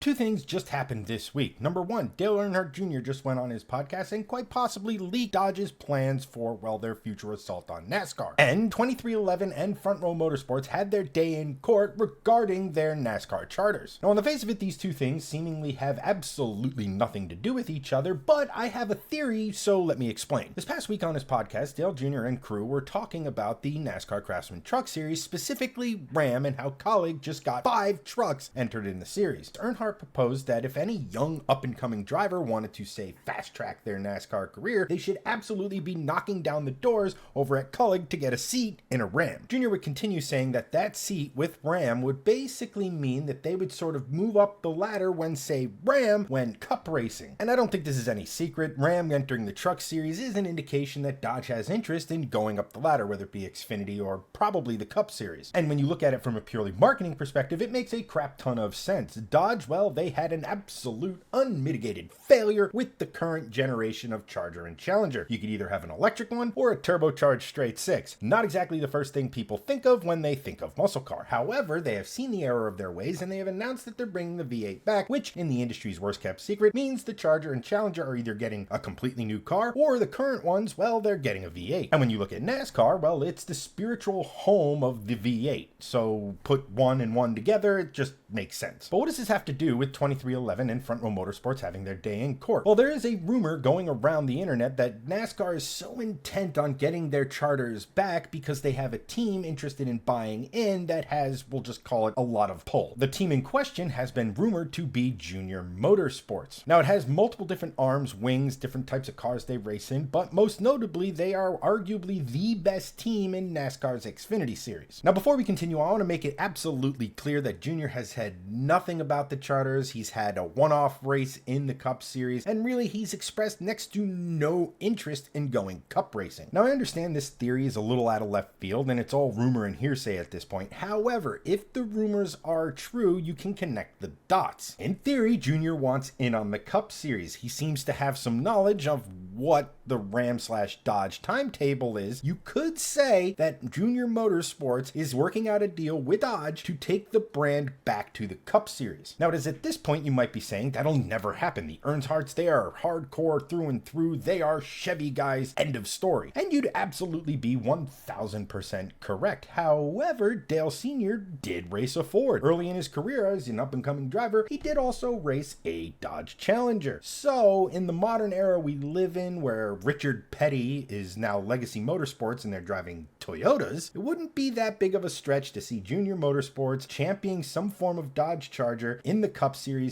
Two things just happened this week. Number one, Dale Earnhardt Jr. just went on his podcast and quite possibly leaked Dodge's plans for, their future assault on NASCAR. And 2311 and Front Row Motorsports had their day in court regarding their NASCAR charters. Now, on the face of it, these two things seemingly have absolutely nothing to do with each other, but I have a theory, so let me explain. This past week on his podcast, Dale Jr. and crew were talking about the NASCAR Craftsman Truck Series, specifically Ram, and how Colleague just got 5 trucks entered in the series. Earnhardt proposed that if any young up-and-coming driver wanted to, say, fast-track their NASCAR career, they should absolutely be knocking down the doors over at Colleague to get a seat in a Ram. Jr. would continue saying that that seat with Ram would basically mean that they would sort of move up the ladder when, say, Ram went Cup racing. And I don't think this is any secret. Ram entering the Truck Series is an indication that Dodge has interest in going up the ladder, whether it be Xfinity or probably the Cup Series. And when you look at it from a purely marketing perspective, it makes a crap ton of sense. Dodge, they had an absolute unmitigated failure with the current generation of Charger and Challenger. You could either have an electric one or a turbocharged straight six. Not exactly the first thing people think of when they think of muscle car. However, they have seen the error of their ways and they have announced that they're bringing the V8 back, which in the industry's worst kept secret means the Charger and Challenger are either getting a completely new car or the current ones, they're getting a V8. And when you look at NASCAR, it's the spiritual home of the V8. So put one and one together, it just makes sense. But what does this have to do with 2311 and Front Row Motorsports having their day in court? Well, there is a rumor going around the internet that NASCAR is so intent on getting their charters back because they have a team interested in buying in that has, we'll just call it, a lot of pull. The team in question has been rumored to be Junior Motorsports. Now, it has multiple different arms, wings, different types of cars they race in, but most notably, they are arguably the best team in NASCAR's Xfinity Series. Now, before we continue, I want to make it absolutely clear that Junior has had nothing about the charters. He's had a one-off race in the Cup Series, and really he's expressed next to no interest in going Cup racing. Now, I understand this theory is a little out of left field, and it's all rumor and hearsay at this point. However, if the rumors are true, you can connect the dots. In theory, Junior wants in on the Cup Series. He seems to have some knowledge of what the Ram/Dodge timetable is. You could say that Junior Motorsports is working out a deal with Dodge to take the brand back to the Cup Series. Now, it is at this point you might be saying that'll never happen. The Earnhardts, they are hardcore through and through. They are Chevy guys, end of story. And you'd absolutely be 1000% correct. However, Dale Sr. did race a Ford. Early in his career as an up-and-coming driver, he did also race a Dodge Challenger. So, in the modern era we live in, where Richard Petty is now Legacy Motorsports and they're driving Toyotas, it wouldn't be that big of a stretch to see Junior Motorsports championing some form of Dodge Charger in the Cup Series